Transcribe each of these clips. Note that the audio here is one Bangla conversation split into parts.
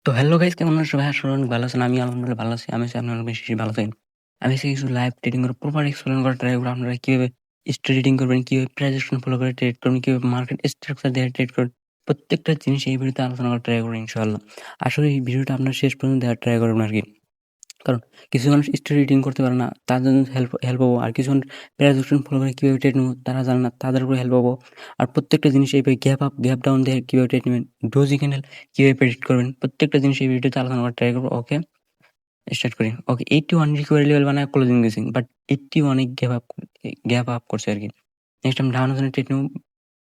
তো হ্যালো গাইস, কেমন আছো ভাই? আসলে অনেক ভালো আছেন। আমি আলহামদুলিল্লাহ ভালো আছি। আমি আছি আপনি অনেক বেশি ভালো থাকেন। আমি আজকে কিছু লাইভ ট্রেডিং এর প্রপার এক্সপ্লেইন করার ট্রাই করব। আপনারা কিভাবে ট্রেডিং করবেন, কিভাবে প্রাইস অ্যাকশন ফলো করে ট্রেড করবেন, কিভাবে মার্কেট স্ট্রাকচার দিয়ে ট্রেড করবেন। প্রত্যেকটা জিনিস এই ভিডিওতে আলোচনা করার ট্রাই করব ইনশাআল্লাহ। আসলে এই ভিডিওটা আপনারা শেষ পর্যন্ত দেখার ট্রাই করবেন আরকি। কারণ কিছু মানুষ ট্রেডিং করতে পারে না, তাদের জন্য হেল্প হবো। আর কিছু মানুষ প্রাইস অ্যাকশন ফলো করে কিভাবে ট্রেড নেবো তারা জানে না, তাদের উপর হেল্প হবো। আর প্রত্যেকটা জিনিস এইভাবে গ্যাপ আপ, গ্যাপ ডাউন দিয়ে কিভাবে ট্রেড নেবেন, ডোজি ক্যান্ডেল কিভাবে প্রেডিক্ট করবেন, প্রত্যেকটা জিনিস এই ভিডিওতে আলোচনা করার ট্রাই করবো। ওকে, স্টার্ট করি। ওকে, 81 রিকভারি লেভেল বানায় ক্লোজিং দিয়েছি, বাট 81 গ্যাপ আপ করছে আরকি। নেক্সট আমি ডাউনের জন্য ট্রেড নেব।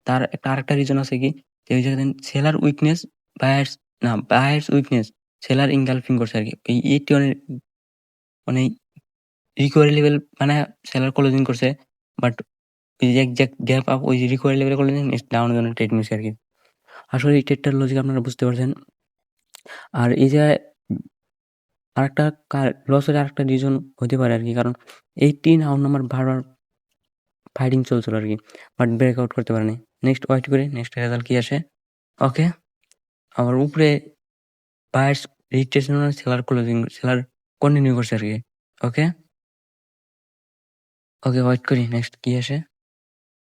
তার আরেকটা রিজন আছে কি, যে ওই জায়গায় seller weakness, buyers weakness, seller engulfing করছে আরকি। এই 81 এর মানে রিকভারি লেভেল মানে সেলার ক্লোজিং করছে, বাট ওই যে এক্সাক্ট গ্যাপ আপ ওই রিকভারি লেভেলে ক্লোজিং নেক্সট ডাউনের জন্য ট্রেড নিয়েছি আরকি। আসলে এই ট্রেডটার লজিক আপনারা বুঝতে পারছেন। আর এই যে আরেকটা লসের আরেকটা রিজন হতে পারে আরকি, কারণ 18 রাউন্ড নাম্বার বারবার ফাইটিং চলছিল আরকি, বাট ব্রেকআউট করতে পারেনি। নেক্সট ওয়েট করি, নেক্সট রেজাল্ট কি আসে। ওকে, আবার উপরে buyers registration seller closing, seller continue করছে আরকি। ওকে, ওকে ওয়েট করি, নেক্সট কি আসে।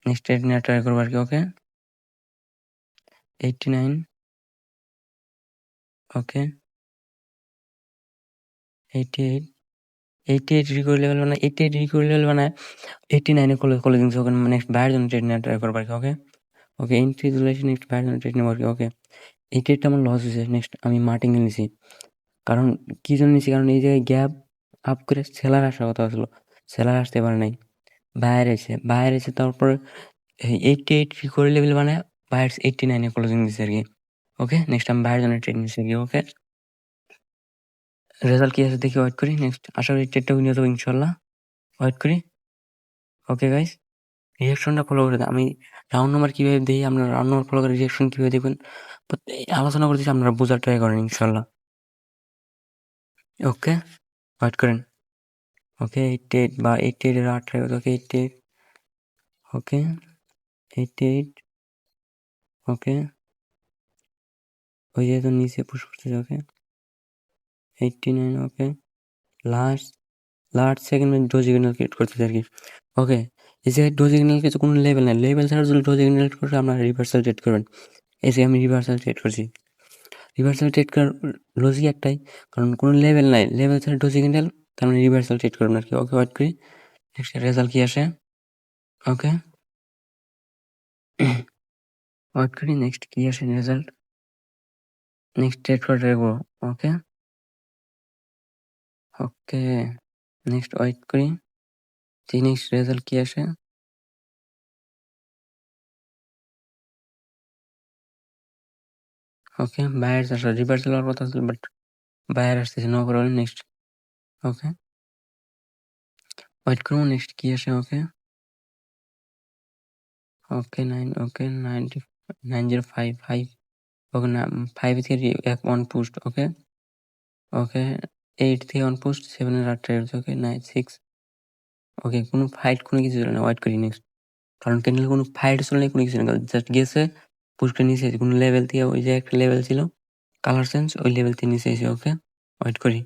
নেক্সট ট্রেড নেওয়ার ট্রাই করবো আরকি। ওকে, 89, ওকে, 88, 88 রিকভারি লেভেল মানে 88 রিকভারি লেভেল মানে 89 এ ক্লোজিং। ওখানে নেক্সট বায়ার জন্য ট্রেড নেওয়ার ট্রাই করবো আরকি। ওকে, ওকে এন্ট্রি চলে আসে, নেক্সট বায়ার জন্য ট্রেড নেবো আরকি। ওকে, এই ট্রেডটা আমার লস হয়েছে। নেক্সট আমি মার্টিনে নিছি। কারণ কি জন্য নিছি, কারণ এই জায়গায় গ্যাপ আপ করে সেলার আসার কথা ছিল, সেলার আসতে পারে নাই, বায়ার এসে তারপর 88 রিকভারি লেভেল মানে বায়ার্স 89 এ ক্লোজিং দিছে আরকি। ওকে, নেক্সট আমি বায়ার জন্য ট্রেড নিছি আরকি। ওকে, রেজাল্ট কি আছে দেখি, ওয়েট করি। নেক্সট আশা করি ট্রেডটা উইন হয়ে যাবো ইনশাল্লাহ। ওয়েট করি। ওকে গাইস, রিঅ্যাকশনটা ফলো করে দেন। আমি রাউন্ড নাম্বার কিভাবে দেই, আপনারা রাউন্ড নাম্বার ফলো করে রিঅ্যাকশন কিভাবে দেখবেন আলোচনা করতেছি, আপনারা বোঝার ট্রাই করেন ইনশাল্লাহ। ওকে, ওয়েট করেন। ওকে, 88 বা 88 এর 8 ট্রাই করতে। ওকে 88, ওকে 88, ওকে ওই যে তো নিচে পুশ করতেছে। ওকে 89, okay last last second doji signal create করতেছে আরকি। ওকে, এই জায়গায় ডোজি সিগন্যাল কিছু কোনো লেভেল নাই, লেভেল ছাড়া যদি ডোজি সিগন্যাল করে আপনারা রিভার্সাল ট্রেড করবেন। এই যে আমি রিভার্সাল ট্রেড করছি। রিভার্সাল ট্রেড করার লজিক একটাই, কারণ কোনো লেভেল নাই, লেভেল ছাড়া ডোজি সিগন্যাল, তার মানে রিভার্সাল ট্রেড করবেন আরকি। ওকে ওয়েট করি, নেক্সট রেজাল্ট কি আসে। ওকে, ওয়েট করি, নেক্সট কি আসে রেজাল্ট। নেক্সট ট্রেড করে রাখবো। ওকে, ওকে নেক্সট ওয়েট করি, নেক্সট রেজাল্ট কি আসে। ওকে, বায়ার্স আসা রিভার্সাল হওয়ার কথা ছিল, বাট বায়ার আসতেছে no problem. Next okay, wait করবো, নেক্সট কি আসে। ওকে, ওকে 9, ওকে 90, 905, 5, ওকে না 5 থেকে 1 পুস্ট। ওকে, ওকে 8 থেকে 1 পুস্ট, 7 এর 8 ট্রেড। ওকে 9, 6, ওকে কোনো ফাইট কোনো কিছু ছিল না। ওয়েট করি নেক্সট, কারণ ক্যান্ডেল কোনো ফাইট ছিল না, কোনো কিছু না, জাস্ট গেছে পুস্টে নিচে কোনো লেভেল থেকে, ওই যে একটা লেভেল ছিল কালার চেঞ্জ, ওই লেভেল থেকে নিচে এসে। ওকে, ওয়েট করি,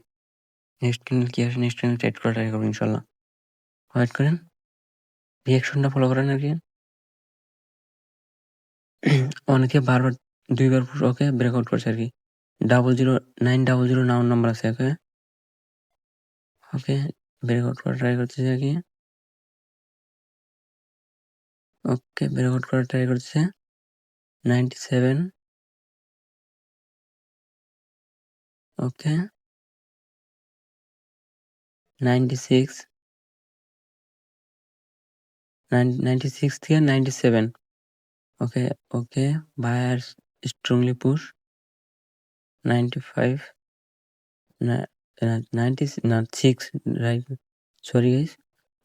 নেক্সট ক্যান্ডেল কি আসে। নেক্সট ক্যান্ডেল ট্রেড করা ট্রাই করবো ইনশাল্লাহ। ওয়েট করেন, রিঅ্যাকশনটা ফলো করেন আরকি। অনেকে বারবার 2 বার পুশ। ওকে, ব্রেকআউট করছে আরকি। 900 নাম্বার আছে। ওকে, ওকে ব্রেকআউট করার ট্রাই করতেছে আরকি। ওকে, ব্রেকআউট করার ট্রাই করতেছে। 97, ওকে 96, 96 থেকে 97, ওকে, ওকে বায়ার্স স্ট্রংলি পুশ 95, না 90 না 6, রাইট, সরি গাইস।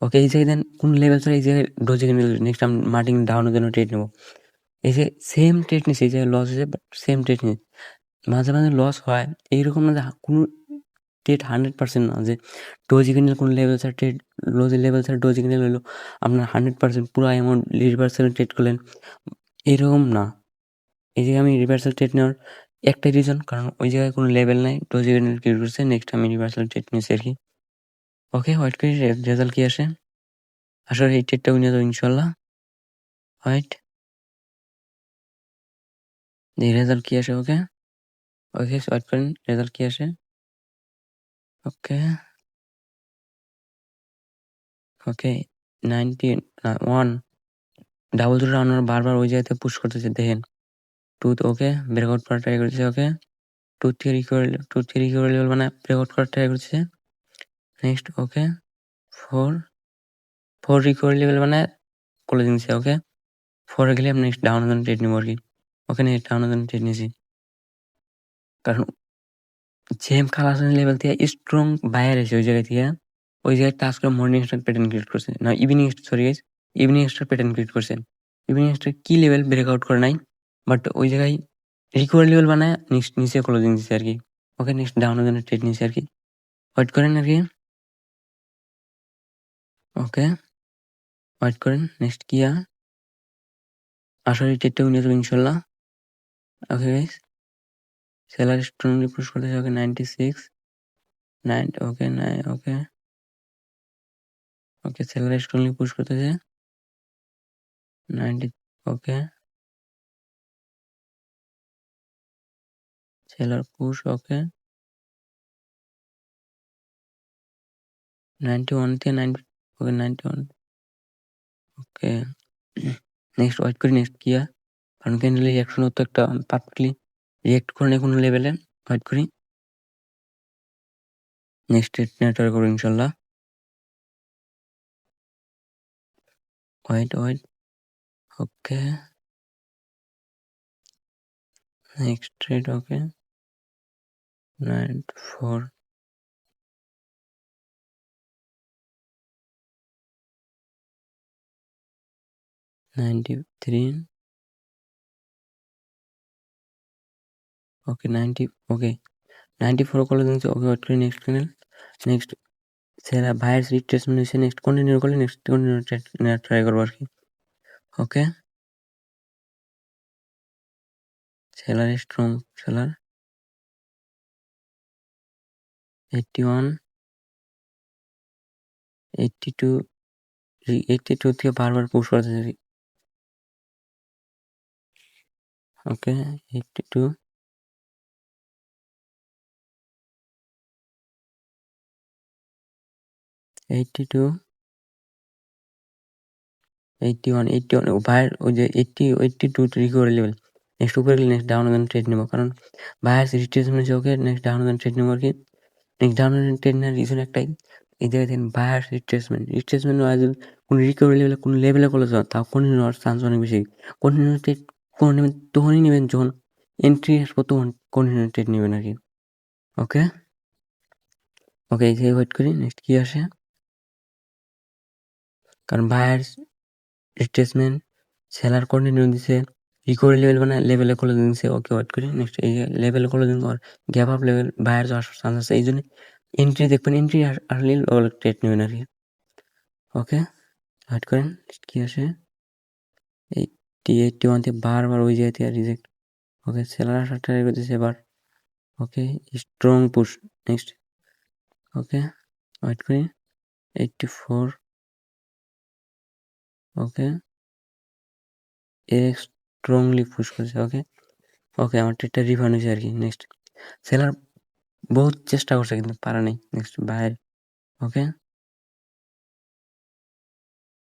ওকে, এই জায়গায় দেন কোন লেভেল ছাড়া এই জায়গায় ডোজি ক্যান্ডেল। নেক্সট আমি মার্টিন ডাউনের জন্য ট্রেড নেবো। এই যে সেম ট্রেড নিছি, এই জায়গায় লস হয়েছে, বাট সেম ট্রেড নিই। মাঝে, মাঝে লস হয়। এইরকম না যে কোনো ট্রেড 100% না যে ডোজি ক্যান্ডেল কোনো লেভেল ছাড়া ট্রেড, লোজি লেভেল ছাড়া ডোজি ক্যান্ডেল হইলো আপনার 100% পুরা অ্যামাউন্ট রিভার্সাল ট্রেড করলেন, এরকম না। এই যে আমি রিভার্সাল ট্রেড নেওয়ার একটাই রিজন, কারণ ওই জায়গায় কোনো লেভেল নাই। ডোজ ইভেন্ট ক্রিয়েট করছে। নেক্সট আমি ইউনিভার্সাল ট্রেড নিয়েছি আরকি। ওকে, ওয়েট করি রেজাল্ট কি আসে। আসলে এই ট্রেডটা উইন হয়ে যাবো ইনশাআল্লাহ। ওয়েট, দেখি রেজাল্ট কি আসে। ওকে, ওকে ওয়েট করেন, রেজাল্ট কি আসে। ওকে, ওকে 91 ডাবল জোড়া আমরা বারবার ওই জায়গাতে পুশ করতেছে দেখেন। টুথ ওকে ব্রেকআউট করার ট্রাই করতেছে। ওকে, টুথ থেকে রিকভারি লেভেল মানে ব্রেকআউট করার ট্রাই করতেছে। নেক্সট ওকে, 4 রিকভারি লেভেল মানে ক্লোজিং দিছে। ওকে, 4 এ গেলে আমি নেক্সট ডাউনের জন্য ট্রেড নিবো আরকি। ওকে, নেক্সট ডাউনের জন্য ট্রেড নিয়েছি। কারণ জেম কালাসন লেভেল থেকে স্ট্রং বায়ার এসে ওই জায়গা থেকে ওই জায়গায় টাচ করে মর্নিং স্টার প্যাটার্ন ক্রিয়েট করছে না, evening sorry guys, evening star pattern create করছে। ইভিনিং স্টার কি লেভেল ব্রেকআউট করে নাই, বাট ওই জায়গায় রিকভারি লেভেল বানায় নিচে ক্লোজিং দিছে আরকি। ওকে, নেক্সট ডাউনের জন্য ট্রেড নিয়েছি আরকি। ওয়েট করেন আরকি। ওকে, ওয়েট করেন, নেক্সট কি আসলে ট্রেডটা উইন হয়ে যাবে ইনশাল্লাহ। Okay guys, seller strongly push করতেছে। ওকে 96 9 ওকে 9 ওকে, ওকে সেলার স্ট্রংলি পুশ করতেছে 90 ওকে, সেলার পুশ ওকে 91 থেকে 90 ওকে 91 ওকে। নেক্সট ওয়েট করি, নেক্সট কি কারণ ক্যান্ডেল রিঅ্যাকশন তো একটা পারফেক্টলি রিঅ্যাক্ট করে না কোনো লেভেলে। ওয়েট করি, নেক্সট ট্রেড করবো ইনশাল্লাহ। ওয়েট ওকে, নেক্সট ট্রেড ওকে 94 93 ওকে 90 ওকে 94 কলে দিচ্ছে। ওকে, ওয়েট করি, নেক্সট ক্যান্ডেল নেক্সট সেরা ভাইয়ের রিট্রেসমেন্ট হয়েছে। নেক্সট কন্টিনিউ করলে নেক্সট কন্টিনিউ ট্রাই করবো আর কি। ওকে, সেলার স্ট্রং সেলার 81 82 82 থেকে বারবার পুশ করতেছে। ওকে 82 82 81 81 ভাইয়ের ওই যে 82 রিকভারি লেভেল। নেক্সট উপরে গেলে নেক্সট ডাউনের জন্য ট্রেড নেবো, কারণ ভাইয়ের রিট্রেসমেন্ট হয়েছে। ওকে, নেক্সট ডাউনের জন্য ট্রেড নেবো আর কি। নেক্সট ডাউনের জন্য ট্রেড নেওয়ার রিজন একটাই, এই জায়গায় দেখেন ভাইয়ের রিট্রেসমেন্ট কোনো রিকভারি লেভেলে কোনো লেভেলে করলে তাও কন্টিনিউ হওয়ার চান্স অনেক বেশি। কন্টিনিউ ট্রেড কোন নেবেন তখনই নেবেন যখন এন্ট্রি আসবো, তখন কন্টিনিউ ট্রেড নেবেন আর কি। ওকে, ওকে এই যে ওয়েট করি, নেক্সট কি আসে। কারণ ভাইয়ের রিট্রেসমেন্ট সেলার কন্টিনিউ দিছে, রিকভারি লেভেল মানে লেভেলে খুলে দিচ্ছে। ওকে, ওয়েট করি, নেক্সট এই লেভেলে খুলে দিন আর গ্যাপ আপ লেভেল বাইরে যাওয়ার চান্স আছে। এই জন্য এন্ট্রি দেখবেন, এন্ট্রি আসলে ট্রেড নেবেন আর কি। ওকে, ওয়েট করেন, কি আসে। 81 থেকে বারবার ওই জায়গাতে রিজেক্ট। ওকে, সেলার আসার ট্রাই করতেছে এবার। ওকে, strong push next. Okay, wait করি, 84 ওকে, স্ট্রংলি পুশ করছে। ওকে, ওকে আমার ট্রেডটা রিফান্ড হয়েছে আর কি। নেক্সট সেলার বহুত চেষ্টা করছে কিন্তু পারা নাই। নেক্সট বাইরে। ওকে,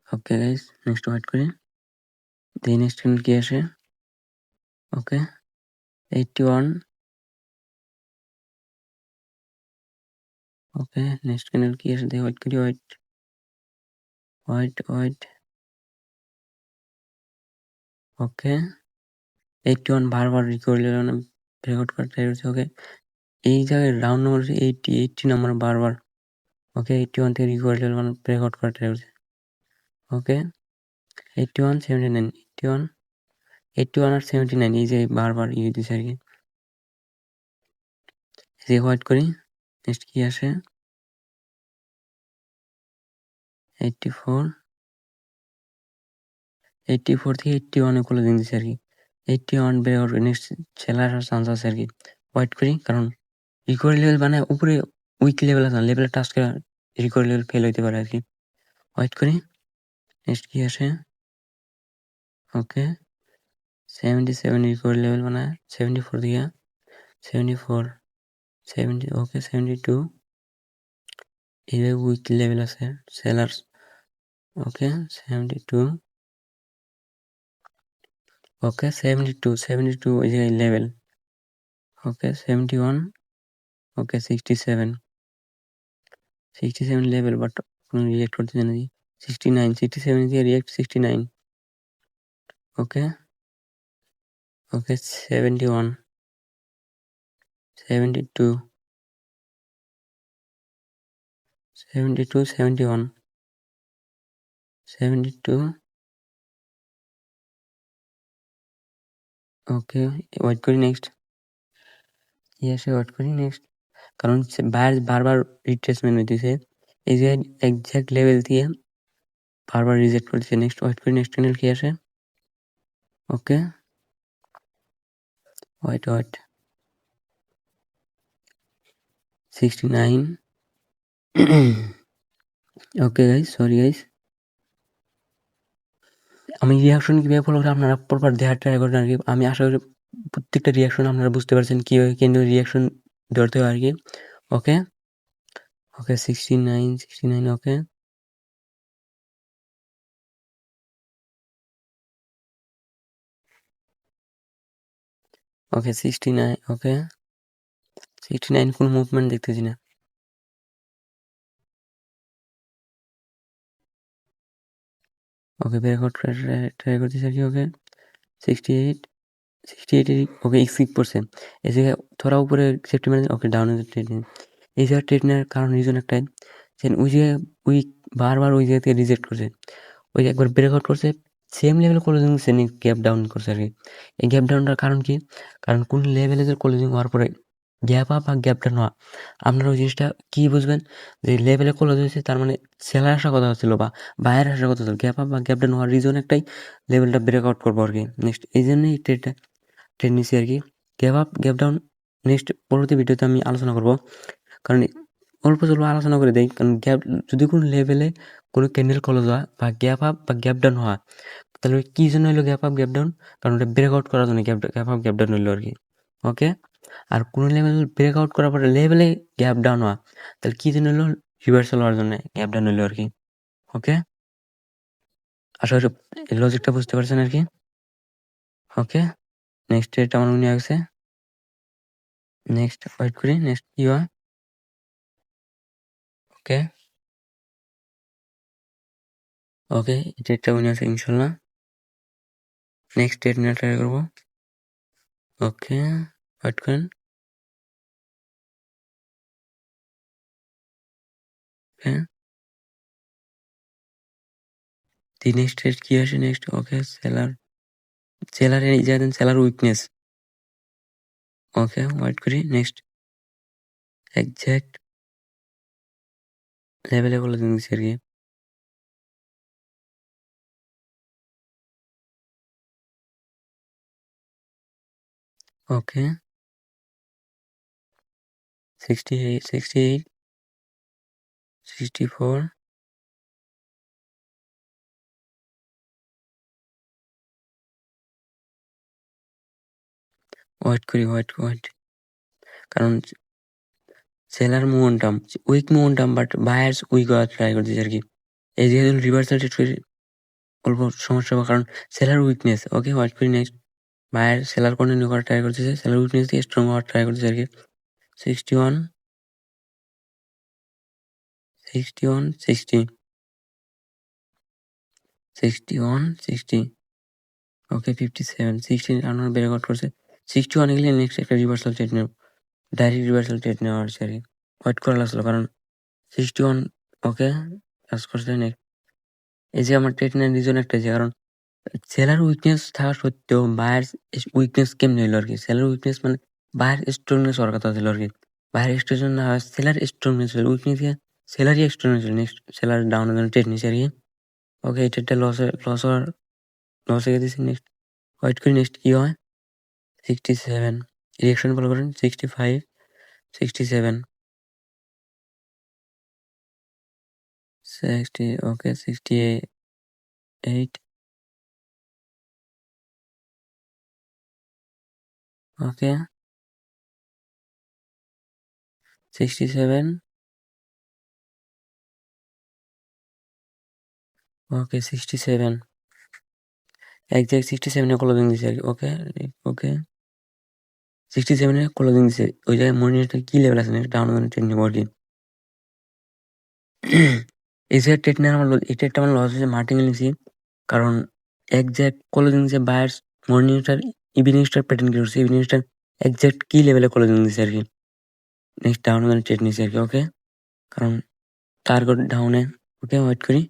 ওকে গাইস, নেক্সট ওয়েট করি, দেখি নেক্সট কি আসে। ওকে, 81 ওকে, নেক্সট ক্যান্ডেল কি আসে দেখি। ওয়েট করি, ওয়েট ওকে, 81 বারবার রিকভারি লেভেল ব্রেকআউট করার ট্রাই করছে। ওকে, এই জায়গায় রাউন্ড নাম্বার 80 নাম্বার বারবার। ওকে, 81 থেকে রিকভারি লেভেল ব্রেকআউট করার ট্রাই করছে। ওকে, 81 79 81 81 আর 79 এই যে বারবার ইয়ে দিছে আর কি। যে হোয়াইট করি, নেক্সট কি আসে। 84 থেকে 81 এ ক্লোজিং দিছে আর কি। 81 ব্রেকআউট নেক্সট সেলার চান্স আছে আর কি। ওয়েট করি কারণ রিকভারি লেভেল মানে উপরে উইক লেভেল আছে, লেভেলে টাচ করে রিকভারি লেভেল ফেল হইতে পারে আর কি। ওয়েট করি নেক্সট কি আসে। ওকে 77 রিকভারি লেভেল মানে 74 দিয়া 74 70 ওকে 72 এইভাবে উইক লেভেল আছে সেলার্স। ওকে 72 ওকে 72 ওই জায়গায় level. Okay 71 okay 67 level but কোনো রিয়েক্ট করতেছে না। 67 দিয়ে রিয়েক্ট 69 ওকে ওকে 71 72 71 72 ওকে ওয়েট করি নেক্সট ইয়েসে ওয়েট করি নেক্সট কারণ বারবার রিট্রেসমেন্ট হইতেছে এই যে এক্সাক্ট লেভেল দিয়ে বারবার রিজেক্ট করতেছে। নেক্সট ওয়েট করি নেক্সট ক্যান্ডেল কি আসে। Okay wait 69 okay guys sorry guys আমি রিয়াকশন কিভাবে ফলো করে আপনারা প্রপার দেখার ট্রাই করেন আর কি। আমি আশা করি প্রত্যেকটা রিয়াকশন আপনারা বুঝতে পারছেন কীভাবে কিন্তু রিয়াকশন ধরতে হয় আর কি। ওকে ওকে 69 ওকে ওকে 69 ওকে 69 কোনো মুভমেন্ট দেখতেছি না। ওকে ব্রেকআউট ট্রাই করতেছি আর কি। ওকে 68 ওকে এক্সিট করছে এই জায়গায় থোড়া উপরে সেফটি মার্জিন ওকে ডাউন ট্রেডিং। এই জায়গায় ট্রেড নেওয়ার কারণ রিজন একটাই যে ওই জায়গায় ওই বারবার ওই জায়গা থেকে রিজেক্ট করছে, ওই একবার ব্রেকআউট করছে সেম লেভেল ক্লোজিং শ্রেণী গ্যাপ ডাউন করছে আর কি। এই গ্যাপ ডাউনটার কারণ কি, কারণ কোন লেভেলে যে ক্লোজিং হওয়ার পরে গ্যাপ আপ বা গ্যাপ ডাউন হওয়া আপনারা ওই জিনিসটা কি বুঝবেন যে লেভেলে ক্লোজ হয়েছে তার মানে সেলার আসার কথা ছিল বা বাইরে আসার কথা ছিল। গ্যাপ আপ বা গ্যাপ ডাউন হওয়ার রিজন একটাই লেভেলটা ব্রেকআউট করবো আর কি। নেক্সট এই জন্যই ট্রেড নিছি আর কি। Gap up gap down next পরবর্তী ভিডিওতে আমি আলোচনা করব, কারণ অল্প স্বল্প আলোচনা করে দেই। কারণ গ্যাপ যদি কোনো লেভেলে কোনো ক্যান্ডেল ক্লোজ হয় বা গ্যাপ আপ বা গ্যাপ ডাউন হয় তাহলে কি জন্য হলো গ্যাপ আপ গ্যাপ ডাউন, কারণ ওটা ব্রেকআউট করার জন্য গ্যাপ আপ গ্যাপ ডাউন হইলো আর কি। ওকে আর কোনো লেভেল ব্রেকআউট করার পরে লেভেলে গ্যাপ ডাউন হওয়া তাহলে কি জন্য হলো রিভার্সাল হওয়ার জন্য গ্যাপ ডাউন হইলো আর কি। ওকে আশা করি লজিকটা বুঝতে পারছেন আর কি। ওকে নেক্সট এটা আমার মনে আছে। নেক্সট ওয়েট করি নেক্সট কি হয়। ওকে ওকে ডেটটা মনে আছে ইনশাল্লাহ। নেক্সট ডেট নিয়ে ট্রাই করবো। ওকে ওয়েট করেন। ওকে নেক্সট ডেট কি আসে নেক্সট। ওকে সেলার এই যে সেলার উইকনেস। ওকে ওয়েট করি নেক্সট এক্সাক্ট লেভেলে বলে দিচ্ছি আর কি। ওকে 68 64 ওয়েট করি ওয়েট কারণ seller momentum weak momentum but buyers weak হওয়ার ট্রাই করতেছে আর কি। এই যে রিভার্সাল অল্প সমস্যা হবে কারণ সেলার উইকনেস। ওকে ওয়েট করি নেক্সট বায়ার সেলার কন্টিনিউ করার ট্রাই করতেছে, সেলার উইকনেস দিয়ে স্ট্রং হওয়ার ট্রাই করতেছে আর কি। 61 60 60 ওকে 57 16 রানার ব্রেকআউট করছে। 61 গেলে নেক্সট একটা রিভার্সাল ট্রেড নেব, ডাইরেক্ট রিভার্সাল ট্রেড নেওয়া হচ্ছে আর কি। ওয়েট করা লাগছিল কারণ 61 ওকে কাজ করছে নেক্সট। এই যে আমার ট্রেড নেওয়ার রিজন একটা যে কারণ সেলার উইকনেস থাকা সত্ত্বেও বায়ার উইকনেস কেমনি হইলো আর কি। সেলার উইকনেস মানে বায়ার স্ট্রংনেস হওয়ার কথা ছিল আর কি। বায়ার স্ট্রং না হয় সেলার স্ট্রংনেস হলো উইকনেস দিয়ে সেলারই স্ট্রংনেস হলো। নেক্সট সেলার ডাউনের জন্য ট্রেড নিছে আর কি। ওকে এই ট্রেডটা লস হয়ে গেছে। নেক্সট ওয়েট করি নেক্সট কি হয়। 67 রিঅ্যাকশন ফলো করেন 65 67 60 ওকে 68 ওকে 67 ওকে 67 এক্সাক্ট 67 এ ক্লোজিং দিছে আর কি ওকে ওকে 67 এ ক্লোজিং দিছে ওই জায়গায় মনিটরটা কি লেভেল আছে ডাউন টেন নিব আর কি এই যে ট্রেড নেওয়ার আমার এই ট্রেডটা আমার লস হয়েছে মার্টিনে নিছি কারণ এক্সাক্ট ক্লোজিং দিছে buyers morning star evening star pattern কি করছে ইভিনিং স্টার এক্সাক্ট কি লেভেলে ক্লোজিং দিছে আর কি নেক্সট ডাউন ট্রেড নিছি আর কি ওকে কারণ টার্গেট ডাউনে ওকে ওয়েট করি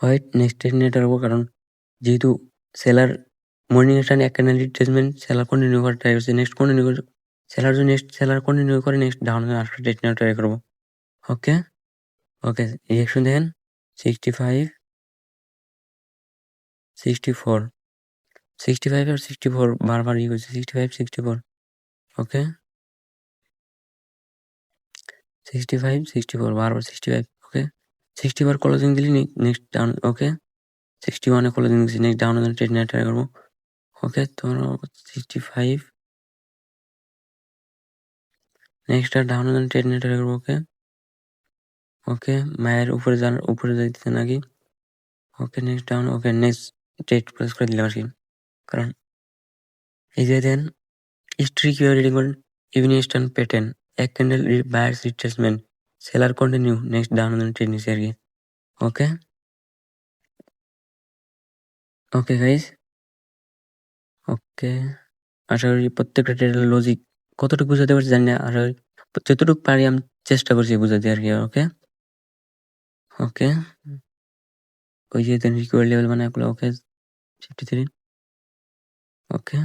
ওয়েট নেক্সট ট্রেড নিয়ে টারবো কারণ যেহেতু সেলার মর্নিং স্টার এক ক্যান্ডেল রিট্রেসমেন্ট সেলার কন্টিনিউ করার ট্রাই করছে নেক্সট কন্টিনিউ করে সেলার যদি নেক্সট সেলার কন্টিনিউ করে নেক্সট ডাউন আরেকটা ট্রেড নেওয়ার ট্রাই করবো ওকে ওকে রিঅ্যাকশন দেখেন 65 64 65 আর 64 বারবার ই করছে 65 64 ওকে 65 64 বারবার 65 ওকে 60 ক্লোজিং দিলি নেক্সট ডাউন ওকে 61 এ ক্লোজিং দিছি নেক্সট ডাউন ট্রেড নেওয়ার ট্রাই করবো ওকে তোমরা 65 নেক্সট আর ডাউন ট্রেড নেওয়ার ট্রাই করবো ওকে ওকে মায়ের উপরে যাইতেছে নাকি okay next down okay next trade press করে দিলাম আর কি কারণ এই যে দেন হিস্ট্রি কিভাবে রিডিং করেন ইভিনিং স্ট্যান্ড প্যাটার্ন এক candle buyers retracement seller continue next down trade নিছে আর কি ওকে ওকে গাইস ওকে আশা করি প্রত্যেকটা ট্রেডের লজিক কতটুকু বুঝাতে পারছি জানি না আশা করি যতটুকু পারি আমি চেষ্টা করছি বুঝাতে আর কি ওকে ওকে ওই যে দেন রিকোয়ার লেভেল মানে ওকে 53 ওকে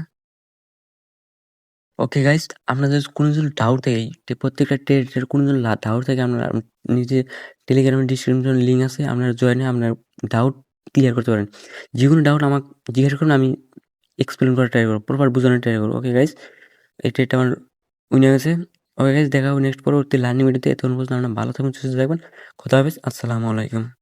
ওকে গাইস আপনাদের কোনো যদি ডাউট থাকে প্রত্যেকটা ট্রেডের কোনো যদি ডাউট থাকে আপনারা নিজে টেলিগ্রামের ডিসক্রিপশন লিঙ্ক আছে আপনারা জয়েনে আপনার ডাউট ক্লিয়ার করতে পারেন যে কোনো ডাউট আমাকে জিজ্ঞাসা করুন আমি এক্সপ্লেন করার ট্রাই করবো প্রপার বোঝানোর ট্রাই করবো ওকে গাইস এই ট্রেডটা আমার উইনে গেছে ওকে গাইস দেখা হবে নেক্সট পরবর্তী লার্নিং ভিডিওতে এতক্ষণ পর্যন্ত আপনারা ভালো থাকবেন সুস্থ থাকবেন কথা হবে আসসালামু আলাইকুম